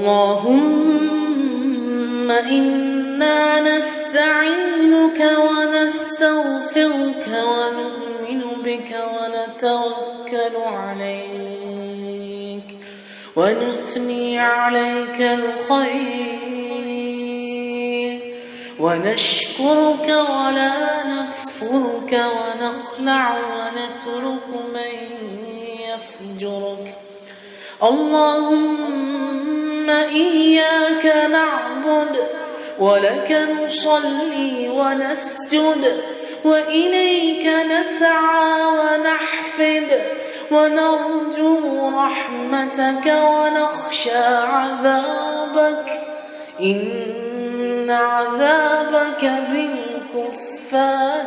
اللهم إنا نستعينك ونستغفرك ونؤمن بك ونتوكل عليك ونثني عليك الخير ونشكرك ولا نكفرك ونخلع ونترك من يفجرك. اللهم إياك نعبد ولك نصلي ونسجد وإليك نسعى ونحفد ونرجو رحمتك ونخشى عذابك إن عذابك بالكفار